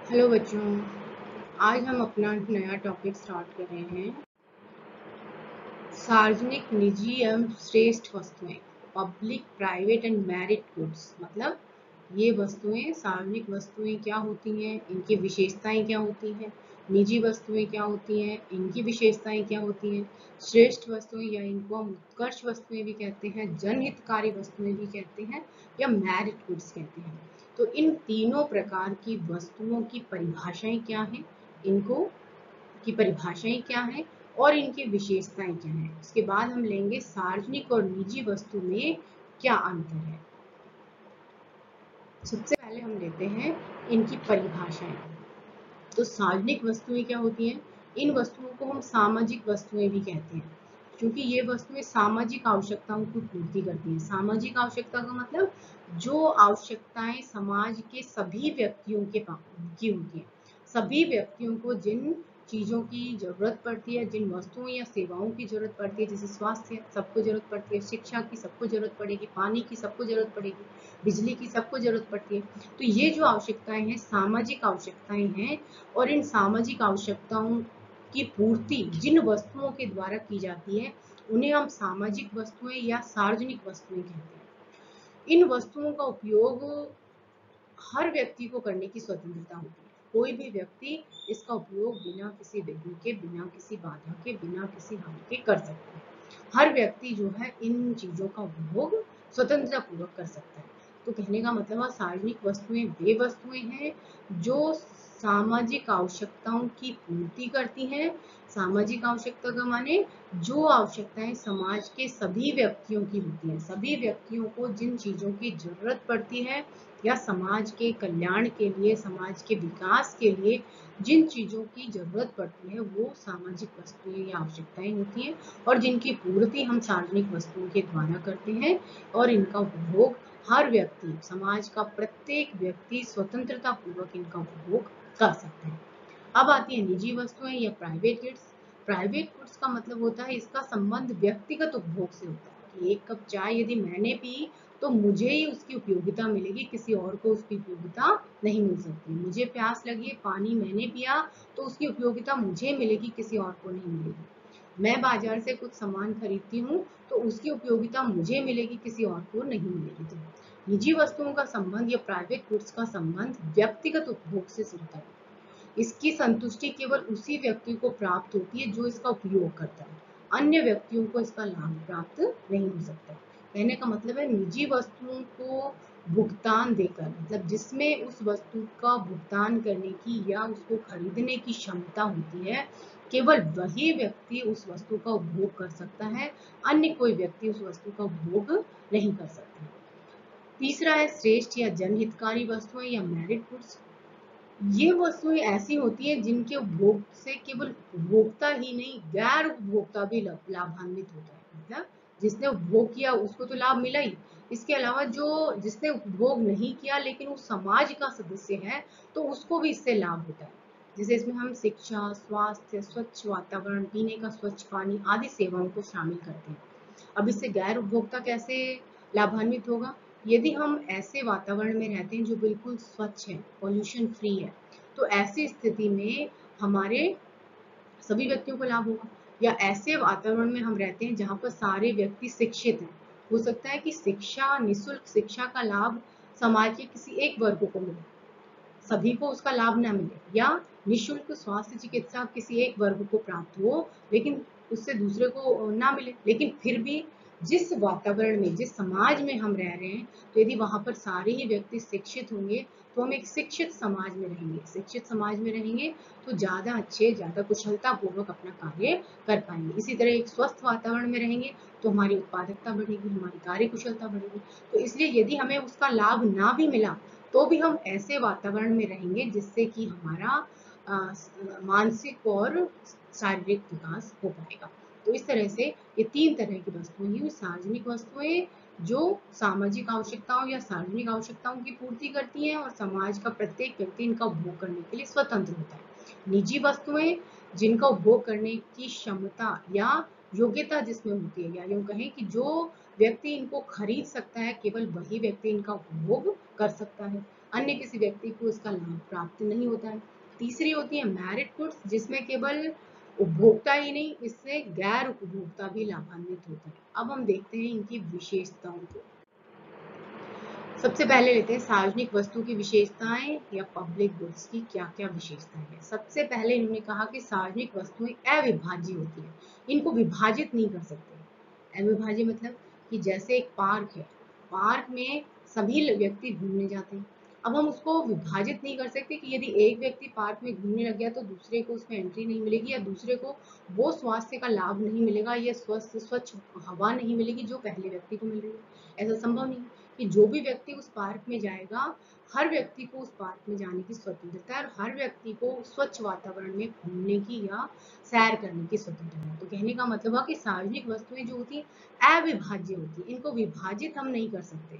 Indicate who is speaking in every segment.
Speaker 1: Hello बच्चों, आज हम अपना नया टॉपिक स्टार्ट कर रहे हैं। सार्वजनिक, निजी एवं श्रेष्ठ वस्तुएं, public, private and merit goods. मतलब ये वस्तुएं, सार्वजनिक वस्तुएं क्या होती हैं, इनकी विशेषताएं क्या होती हैं, निजी वस्तुएं क्या होती हैं, इनकी विशेषताएं क्या होती हैं, श्रेष्ठ वस्तुएं या इनको हम उत्कर्ष वस्तुएं भी कहते हैं, जनहितकारी वस्तुएं भी कहते हैं या मेरिट गुड्स कहते हैं। तो इन तीनों प्रकार की वस्तुओं की परिभाषाएं क्या हैं, इनको की परिभाषाएं क्या हैं और इनकी विशेषताएं क्या हैं। इसके बाद हम लेंगे सार्वजनिक और निजी वस्तु में क्या अंतर है। सबसे पहले हम लेते हैं इनकी परिभाषाएं। तो सार्वजनिक वस्तुएं क्या होती हैं? इन वस्तुओं को हम सामाजिक वस्तुएं भी कहते हैं, क्योंकि ये वस्तुएं सामाजिक आवश्यकताओं की पूर्ति करती हैं। सामाजिक आवश्यकता का मतलब जो आवश्यकताएं समाज के सभी व्यक्तियों की होती हैं। सभी व्यक्तियों को जिन चीजों की जरूरत पड़ती है, जिन वस्तुओं या सेवाओं की जरूरत पड़ती है, जैसे स्वास्थ्य सबको जरूरत पड़ती है, शिक्षा की सबको जरूरत पड़ेगी, पानी की सबको जरूरत पड़ेगी, बिजली की सबको जरूरत पड़ती है। तो ये जो आवश्यकताएं हैं सामाजिक आवश्यकताएं हैं, और इन सामाजिक आवश्यकताओं की पूर्ति जिन वस्तुओं के द्वारा की जाती है उन्हें हम सामाजिक वस्तुएं या सार्वजनिक वस्तुएं कहते हैं। इन वस्तुओं का उपयोग हर व्यक्ति को करने की स्वतंत्रता होती है। कोई भी व्यक्ति इसका उपयोग बिना किसी विघ्न के, बिना किसी बाधा के, बिना किसी हानि के कर सकता है। हर व्यक्ति जो है इन चीजों का उपभोग स्वतंत्रता पूर्वक कर सकता है। तो कहने का मतलब है सार्वजनिक वस्तुएं वे वस्तुएं हैं जो सामाजिक आवश्यकताओं की पूर्ति करती हैं। सामाजिक आवश्यकता का माने जो आवश्यकताएं समाज के सभी व्यक्तियों की होती हैं, सभी व्यक्तियों को जिन चीजों की जरूरत पड़ती है या समाज के कल्याण के लिए, समाज के विकास के लिए जिन चीजों की जरूरत पड़ती है वो सामाजिक वस्तुएं या आवश्यकताएं होती हैं, और जिनकी पूर्ति हम सार्वजनिक वस्तुओं के द्वारा करते हैं। और इनका उपभोग हर व्यक्ति, समाज का प्रत्येक व्यक्ति स्वतंत्रता पूर्वक इनका उपभोग कर सकते हैं। अब आती है निजी वस्तुएं या प्राइवेट गुड्स। प्राइवेट गुड्स का मतलब होता है इसका संबंध व्यक्तिगत उपभोग से होता है कि एक कप चाय यदि मैंने पी तो मुझे ही उसकी उपयोगिता मिलेगी, किसी और को उसकी उपयोगिता नहीं मिल सकती। मुझे प्यास लगी है, पानी मैंने पिया तो उसकी उपयोगिता मुझे मिलेगी, किसी और को नहीं मिलेगी। मैं बाजार से कुछ सामान खरीदती हूँ तो उसकी उपयोगिता मुझे मिलेगी, किसी और को नहीं मिलेगी। तो निजी वस्तुओं का संबंध या प्राइवेट गुड्स का संबंध व्यक्तिगत उपभोग से होता है। इसकी संतुष्टि केवल उसी व्यक्ति को प्राप्त होती है जो इसका उपयोग करता है, अन्य व्यक्तियों को इसका लाभ प्राप्त नहीं हो सकता। कहने का मतलब है निजी वस्तुओं को भुगतान देकर, मतलब जिसमें उस वस्तु का भुगतान करने की या उसको खरीदने की क्षमता होती है, केवल वही व्यक्ति उस वस्तु का उपभोग कर सकता है, अन्य कोई व्यक्ति उस वस्तु का उपभोग नहीं कर सकता। तीसरा है श्रेष्ठ या जनहितकारी वस्तुएं या मेरिट गुड्स। ये वस्तुएं ऐसी होती हैं जिनके उपभोग से केवल उपभोक्ता ही नहीं, गैर उपभोक्ता भी लाभान्वित होता है। मतलब जिसने उपभोग किया उसको तो लाभ मिला ही, इसके अलावा जो जिसने उपभोग नहीं किया लेकिन वो समाज का सदस्य है तो उसको भी इससे लाभ होता है। जैसे इसमें हम शिक्षा, स्वास्थ्य, स्वच्छ वातावरण, पीने का स्वच्छ पानी आदि सेवाओं को शामिल करते हैं। अब इससे गैर उपभोक्ता कैसे लाभान्वित होगा? यदि हम ऐसे वातावरण में रहते हैं जो बिल्कुल स्वच्छ है, पॉल्यूशन फ्री है, तो ऐसी स्थिति में हमारे सभी व्यक्तियों को लाभ होगा। या ऐसे वातावरण में हम रहते हैं जहाँ पर सारे व्यक्ति शिक्षित हैं, हो सकता है कि शिक्षा, निःशुल्क शिक्षा का लाभ समाज के किसी एक वर्ग को मिले, सभी को उसका लाभ ना मिले, या निःशुल्क स्वास्थ्य चिकित्सा किसी एक वर्ग को प्राप्त हो लेकिन उससे दूसरे को ना मिले। लेकिन फिर भी जिस वातावरण में, जिस समाज में हम रह रहे हैं, तो यदि वहां पर सारे ही व्यक्ति शिक्षित होंगे तो हम एक शिक्षित समाज में रहेंगे। शिक्षित समाज में रहेंगे तो ज्यादा अच्छे, ज्यादा कुशलता पूर्वक अपना कार्य कर पाएंगे। इसी तरह एक स्वस्थ वातावरण में रहेंगे तो हमारी उत्पादकता बढ़ेगी, हमारी कार्य कुशलता बढ़ेगी। तो इसलिए यदि हमें उसका लाभ ना भी मिला तो भी हम ऐसे वातावरण में रहेंगे जिससे कि हमारा मानसिक और शारीरिक विकास हो पाएगा। तो इस तरह से ये तीन तरह की वस्तुएं हुई। सार्वजनिक वस्तुएं जो सामाजिक आवश्यकताओं या सार्वजनिक आवश्यकताओं की पूर्ति करती हैं और समाज का प्रत्येक व्यक्ति इनका उपभोग करने के लिए स्वतंत्र होता है। निजी वस्तुएं जिनका उपभोग करने की क्षमता या योग्यता जिसमें होती है, या यूं कहें कि जो व्यक्ति इनको खरीद सकता है केवल वही व्यक्ति इनका उपभोग कर सकता है, अन्य किसी व्यक्ति को इसका लाभ प्राप्त नहीं होता है। तीसरी होती है मेरिट गुड्स, जिसमें केवल उपभोक्ता ही नहीं, इससे गैर उपभोक्ता भी लाभान्वित होता है। अब हम देखते हैं इनकी विशेषताओं को। सबसे पहले लेते हैं सार्वजनिक वस्तु की विशेषताएं या पब्लिक गुड्स की क्या क्या विशेषताएं हैं। सबसे पहले इन्होंने कहा कि सार्वजनिक वस्तुएं अविभाज्य होती है, इनको विभाजित नहीं कर सकते। अविभाज्य मतलब कि जैसे एक पार्क है, पार्क में सभी व्यक्ति घूमने जाते हैं, अब हम उसको विभाजित नहीं कर सकते कि यदि एक व्यक्ति पार्क में घूमने लग गया तो दूसरे को उसमें एंट्री नहीं मिलेगी, या दूसरे को वो स्वास्थ्य का लाभ नहीं मिलेगा, या स्वच्छ हवा नहीं मिलेगी जो पहले व्यक्ति को मिल रही है। ऐसा संभव नहीं कि जो भी व्यक्ति उस पार्क में जाएगा, हर व्यक्ति को उस पार्क में जाने की स्वतंत्रता है और हर व्यक्ति को स्वच्छ वातावरण में घूमने की या सैर करने की स्वतंत्रता है। तो कहने का मतलब है कि सार्वजनिक वस्तुएं जो होती है अविभाज्य होती है, इनको विभाजित हम नहीं कर सकते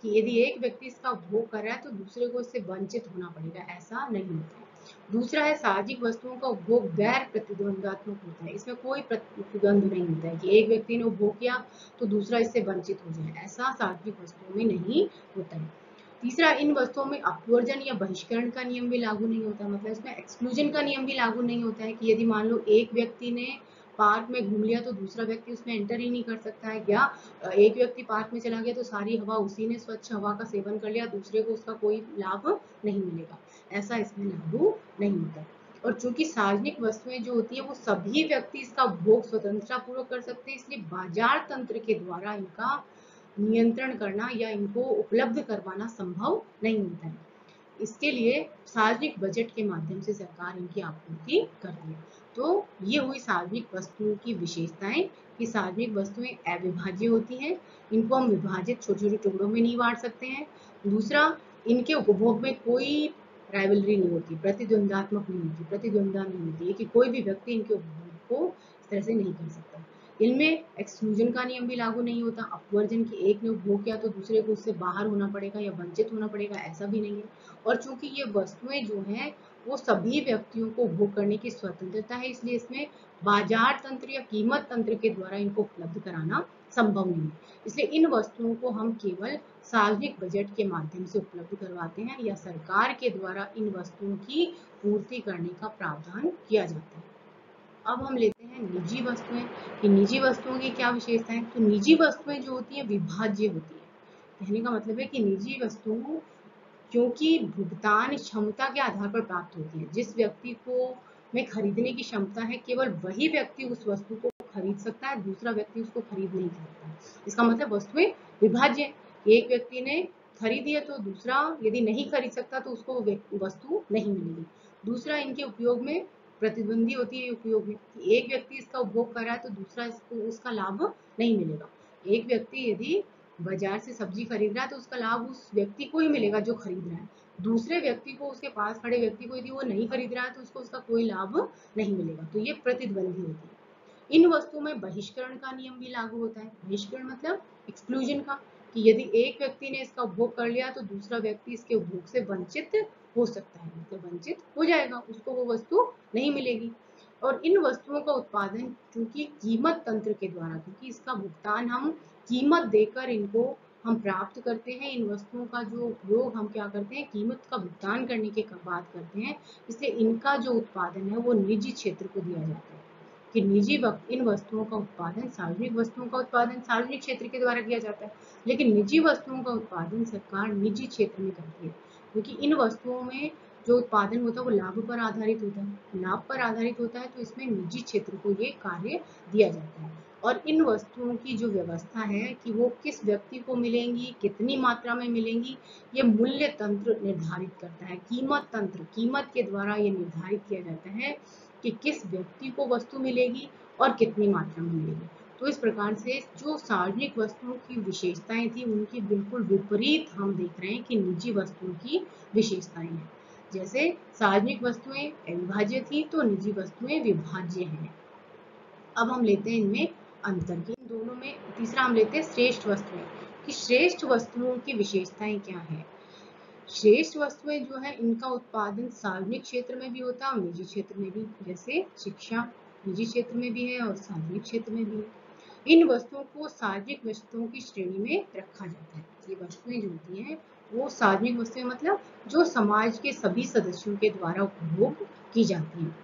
Speaker 1: कि यदि एक व्यक्ति इसका उपभोग कर रहा है तो दूसरे को इससे वंचित होना पड़ेगा, ऐसा नहीं होता है। दूसरा है सार्वजनिक वस्तुओं का उपभोग गैर प्रतिद्वंदात्मक होता है, इसमें कोई प्रतिद्वंद नहीं होता है कि एक व्यक्ति ने उपभोग किया तो दूसरा इससे वंचित हो जाए, ऐसा सार्वजनिक वस्तुओं में नहीं होता है। तीसरा, इन वस्तुओं में अपवर्जन या बहिष्करण का नियम भी लागू नहीं होता, मतलब इसमें एक्सक्लूजन का नियम भी लागू नहीं होता है कि यदि मान लो एक व्यक्ति ने पार्क में घूम लिया तो दूसरा व्यक्ति उसमें एंटर ही नहीं कर सकता है, या एक व्यक्ति पार्क में चला गया तो सारी हवा उसी ने स्वच्छ हवा का सेवन कर लिया, दूसरे को उसका कोई लाभ नहीं मिलेगा, ऐसा इसमें लागू नहीं होता। और चूंकि सार्वजनिक वस्तुएं जो होती है वो सभी व्यक्ति इसका उपभोग स्वतंत्रता पूर्वक कर सकते हैं, इसलिए बाजार तंत्र के द्वारा इनका नियंत्रण करना या इनको उपलब्ध करवाना संभव नहीं होता है। इसके लिए सार्वजनिक बजट के माध्यम से सरकार इनकी आपूर्ति करती है। तो ये हुई सार्वजनिक वस्तुओं की विशेषताएं कि सार्वजनिक वस्तुएं अविभाज्य होती हैं, इनको हम विभाजित छोटे छोटे टुकड़ों में नहीं बांट सकते हैं। दूसरा, इनके उपभोग में कोई राइवलरी नहीं होती, प्रतिद्वंदात्मक नहीं होती, प्रतिद्वंदा नहीं होती है कि कोई भी व्यक्ति इनके उपभोग को इस तरह से नहीं कर सकता। इनमें एक्सक्लूजन का नियम भी लागू नहीं होता, अपवर्जन की एक ने उपभोग किया तो दूसरे को उससे बाहर होना पड़ेगा या वंचित होना पड़ेगा, ऐसा भी नहीं है। और चूंकि ये वस्तुएं जो हैं वो सभी व्यक्तियों को उपभोग करने की स्वतंत्रता है, इसलिए इसमें बाजार तंत्र या कीमत तंत्र के द्वारा इनको उपलब्ध कराना संभव नहीं है। इसलिए इन वस्तुओं को हम केवल सार्वजनिक बजट के माध्यम से उपलब्ध करवाते हैं या सरकार के द्वारा इन वस्तुओं की पूर्ति करने का प्रावधान किया जाता है। अब हम लेते हैं निजी वस्तुएं कि निजी वस्तुओं की क्या विशेषता है। तो निजी वस्तुएं जो होती है विभाज्य होती है, कहने का मतलब है कि निजी वस्तुओं क्योंकि भुगतान क्षमता के आधार पर प्राप्त होती है, जिस व्यक्ति को में खरीदने की क्षमता है केवल वही व्यक्ति उस वस्तु को खरीद सकता है, दूसरा व्यक्ति उसको खरीद नहीं सकता। इसका मतलब वस्तुएं विभाज्य, एक व्यक्ति ने खरीदी है तो दूसरा यदि नहीं खरीद सकता तो उसको वस्तु नहीं मिलेगी। दूसरा, इनके उपयोग में प्रतिद्वंदी होती है उपयोग में, एक व्यक्ति इसका उपभोग कर रहा है तो दूसरा इसको उसका लाभ नहीं मिलेगा। एक व्यक्ति यदि बाजार से सब्जी खरीद रहा है तो उसका लाभ उस व्यक्ति को ही मिलेगा जो खरीद रहा है, दूसरे व्यक्ति को, उसके पास खड़े व्यक्ति को यदि वो नहीं खरीद रहा है तो उसको उसका कोई लाभ नहीं मिलेगा। तो ये प्रतिद्वंदी होती है। इन वस्तुओं में बहिष्करण का नियम भी लागू होता है। बहिष्करण मतलब एक्सक्लूजन का, कि यदि एक व्यक्ति ने इसका उपभोग कर लिया तो दूसरा व्यक्ति इसके उपभोग से वंचित हो सकता है, मतलब वंचित हो जाएगा, उसको वो वस्तु नहीं मिलेगी। और इन वस्तुओं का उत्पादन चूंकि कीमत तंत्र के द्वारा, क्योंकि इसका भुगतान हम कीमत देकर इनको हम प्राप्त करते हैं, इन वस्तुओं का जो उपयोग हम क्या करते हैं कीमत का भुगतान करने के बाद करते हैं, इसलिए इनका जो उत्पादन है वो निजी क्षेत्र को दिया जाता है कि इन वस्तुओं का उत्पादन, सार्वजनिक वस्तुओं का उत्पादन सार्वजनिक क्षेत्र के द्वारा किया जाता है, लेकिन निजी वस्तुओं का उत्पादन सरकार निजी क्षेत्र में करती है, क्योंकि इन वस्तुओं में जो उत्पादन होता है वो लाभ पर आधारित होता है, लाभ पर आधारित होता है, तो इसमें निजी क्षेत्र को ये कार्य दिया जाता है। और इन वस्तुओं की जो व्यवस्था है कि वो किस व्यक्ति को मिलेंगी, कितनी मात्रा में मिलेंगी, ये मूल्य तंत्र निर्धारित करता है। कीमत तंत्र, कीमत के द्वारा ये निर्धारित किया जाता है कि किस व्यक्ति को वस्तु मिलेगी और कितनी मात्रा में मिलेगी। तो इस प्रकार से जो सार्वजनिक वस्तुओं की विशेषताएं थी उनकी बिल्कुल विपरीत हम देख रहे हैं कि निजी वस्तुओं की विशेषताएं हैं। जैसे सार्वजनिक वस्तुएं अविभाज्य थी तो निजी वस्तुएं विभाज्य हैं। अब हम लेते हैं इनमें अंतर की, इन दोनों में। तीसरा हम लेते हैं श्रेष्ठ वस्तुएं कि श्रेष्ठ वस्तुओं की विशेषताएं क्या है। श्रेष्ठ वस्तुएं जो है इनका उत्पादन सार्वजनिक क्षेत्र में भी होता है और निजी क्षेत्र में भी, जैसे शिक्षा निजी क्षेत्र में भी है और सार्वजनिक क्षेत्र में भी है। इन वस्तुओं को सार्वजनिक वस्तुओं की श्रेणी में रखा जाता है। ये वस्तुएं जो होती हैं वो सार्वजनिक वस्तुएं मतलब जो समाज के सभी सदस्यों के द्वारा उपभोग की जाती हैं।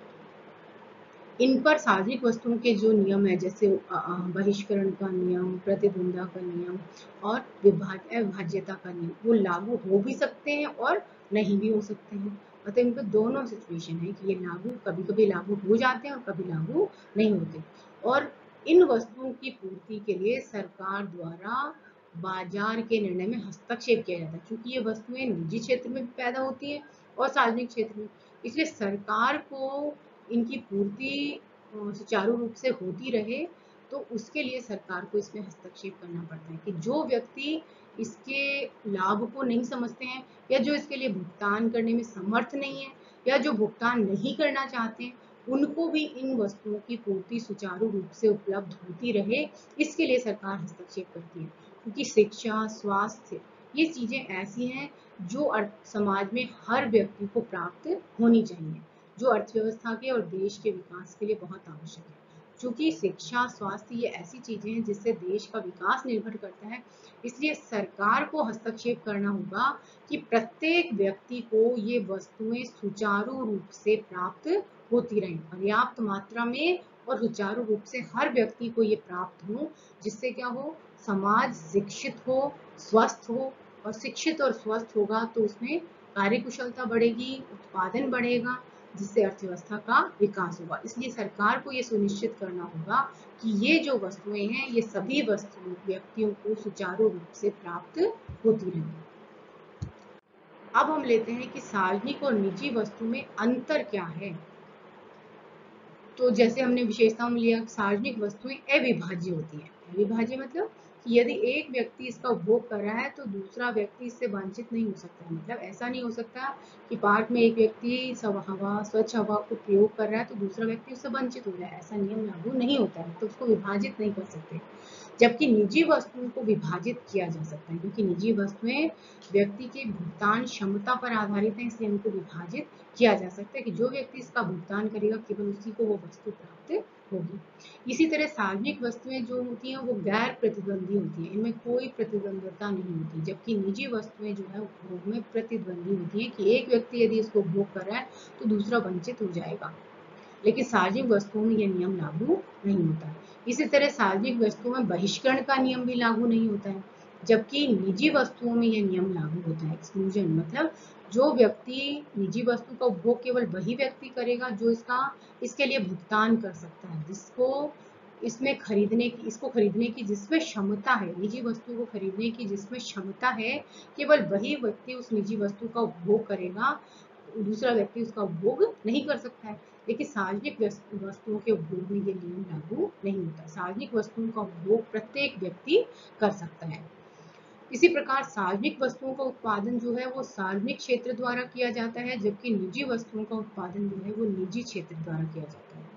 Speaker 1: इन पर सार्वजनिक वस्तुओं के जो नियम है, जैसे बहिष्करण का नियम, प्रतिद्वंद्विता का नियम और अविभाज्यता का नियम, वो लागू हो भी सकते हैं और नहीं भी हो सकते हैं। मतलब इन पर दोनों सिचुएशन है कि ये लागू कभी कभी लागू हो जाते हैं और कभी लागू नहीं होते। और इन वस्तुओं की पूर्ति के लिए सरकार द्वारा बाजार के निर्णय में हस्तक्षेप किया जाता है, क्योंकि ये वस्तुएं निजी क्षेत्र में भी पैदा होती हैं और सार्वजनिक क्षेत्र में। इसलिए सरकार को इनकी पूर्ति सुचारू रूप से होती रहे, तो उसके लिए सरकार को इसमें हस्तक्षेप करना पड़ता है कि जो व्यक्ति इसके लाभ को नहीं समझते हैं या जो इसके लिए भुगतान करने में समर्थ नहीं है या जो भुगतान नहीं करना चाहते हैं, उनको भी इन वस्तुओं की पूर्ति सुचारू रूप से उपलब्ध होती रहे, इसके लिए सरकार हस्तक्षेप करती है। क्योंकि शिक्षा, स्वास्थ्य, ये चीजें ऐसी हैं जो समाज में हर व्यक्ति को प्राप्त होनी चाहिए, जो अर्थव्यवस्था के और देश के विकास के लिए बहुत आवश्यक है। क्योंकि शिक्षा, स्वास्थ्य, ये ऐसी चीजें हैं जिससे देश का विकास निर्भर करता है। इसलिए सरकार को हस्तक्षेप करना होगा कि प्रत्येक व्यक्ति को ये वस्तुएं सुचारू रूप से प्राप्त होती रहें, पर्याप्त मात्रा में और सुचारू रूप से हर व्यक्ति को ये प्राप्त हो, जिससे क्या हो, समाज शिक्षित हो, स्वस्थ हो। और शिक्षित और स्वस्थ होगा तो उसमें कार्यकुशलता बढ़ेगी, उत्पादन बढ़ेगा, जिससे अर्थव्यवस्था का विकास होगा। इसलिए सरकार को ये सुनिश्चित करना होगा कि ये जो वस्तुएं हैं, ये सभी वस्तुओं व्यक्तियों को सुचारू रूप से प्राप्त होती रहें। अब हम लेते हैं कि सार्वजनिक और निजी वस्तु में अंतर क्या है। तो जैसे हमने विशेषताओं में लिया, सार्वजनिक वस्तुएं अविभाज्य होती हैं। अविभाज्य मतलब कि यदि एक व्यक्ति इसका उपभोग कर रहा है तो दूसरा व्यक्ति इससे वंचित नहीं हो सकता है। मतलब ऐसा नहीं हो सकता कि पार्क में एक व्यक्ति स्वच्छ हवा को प्रयोग कर रहा है तो दूसरा व्यक्ति उससे वंचित हो जाए, ऐसा नियम लागू नहीं होता है, तो उसको विभाजित नहीं कर सकते। जबकि निजी वस्तुओं को विभाजित किया जा सकता है, क्योंकि निजी वस्तुएं व्यक्ति की भुगतान क्षमता पर आधारित है, इसलिए उनको विभाजित किया जा सकता है कि जो व्यक्ति इसका भुगतान करेगा केवल उसी को वो वस्तु प्राप्त होगी। इसी तरह सार्वजनिक वस्तुएं जो होती हैं वो गैर प्रतिद्वंदी होती हैं, इनमें कोई प्रतिद्वंदता नहीं होती। जबकि निजी वस्तुएं जो है उपभोग में प्रतिद्वंदी होती है कि एक व्यक्ति यदि इसको उपभोग कर रहा है तो दूसरा वंचित हो जाएगा। लेकिन सार्वजनिक वस्तुओं में यह नियम लागू नहीं होता है। इसी तरह सार्वजनिक वस्तुओं में बहिष्करण का नियम भी लागू नहीं होता है, जबकि निजी वस्तुओं में यह नियम लागू होता है। एक्सक्लूजन मतलब जो व्यक्ति निजी वस्तु का उपभोग केवल वही व्यक्ति करेगा जो इसके लिए भुगतान कर सकता है, जिसको इसको खरीदने की जिसमें क्षमता है, निजी वस्तु को खरीदने की जिसमें क्षमता है, केवल वही व्यक्ति उस निजी वस्तु का उपभोग करेगा, दूसरा व्यक्ति उसका उपभोग नहीं कर सकता है। लेकिन सार्वजनिक वस्तुओं के उपभोग में ये नियम लागू नहीं होता। सार्वजनिक वस्तुओं का उपभोग प्रत्येक व्यक्ति कर सकता है। इसी प्रकार सार्वजनिक वस्तुओं का उत्पादन जो है वो सार्वजनिक क्षेत्र द्वारा किया जाता है, जबकि निजी वस्तुओं का उत्पादन जो है वो निजी क्षेत्र द्वारा किया जाता है।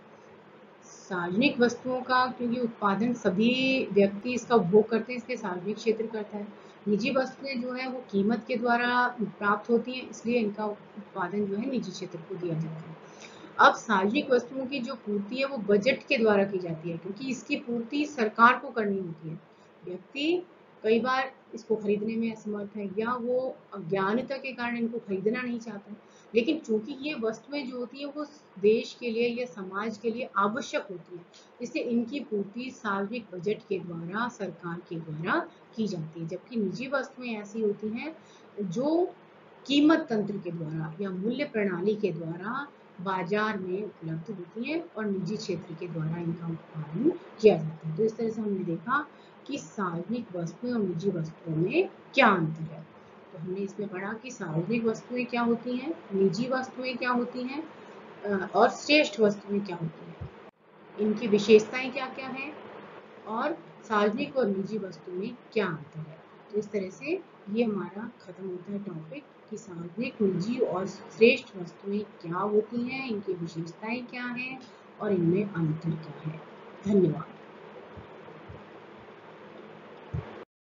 Speaker 1: सार्वजनिक वस्तुओं का क्योंकि उत्पादन सभी व्यक्ति इसका उपभोग करते हैं, इसलिए सार्वजनिक क्षेत्र करता है। निजी वस्तुएं जो है वो कीमत के द्वारा प्राप्त होती हैं, इसलिए इनका उत्पादन जो है निजी क्षेत्र को दिया जाता है। अब सार्वजनिक वस्तुओं की जो पूर्ति है वो बजट के द्वारा की जाती है, क्योंकि इसकी पूर्ति सरकार को करनी होती है। व्यक्ति कई बार इसको खरीदने में असमर्थ है या वो अज्ञानता के कारण इनको खरीदना नहीं चाहता, लेकिन चूंकि ये वस्तुएं जो होती है वो देश के लिए या समाज के लिए आवश्यक होती है, इसलिए इनकी पूर्ति सार्वजनिक बजट के द्वारा, सरकार के द्वारा की जाती है। जबकि निजी वस्तुएं ऐसी होती हैं जो कीमत तंत्र के द्वारा या मूल्य प्रणाली के द्वारा बाजार में उपलब्ध होती हैं और निजी क्षेत्र के द्वारा इनका उत्पादन किया जाता है। तो इस तरह से हमने देखा कि सार्वजनिक वस्तुएं और निजी वस्तुओं में क्या अंतर है। तो हमने इसमें पढ़ा कि सार्वजनिक वस्तुएं क्या होती हैं, निजी वस्तुएं क्या होती हैं और श्रेष्ठ वस्तुएं क्या होती हैं, इनकी विशेषताएं क्या क्या हैं और सार्वजनिक और निजी वस्तु में क्या अंतर है। तो इस तरह से ये हमारा खत्म होता है टॉपिक कि सार्वजनिक, निजी और श्रेष्ठ वस्तुएं क्या होती हैं, इनकी विशेषताएं क्या हैं और इनमें अंतर क्या है। धन्यवाद।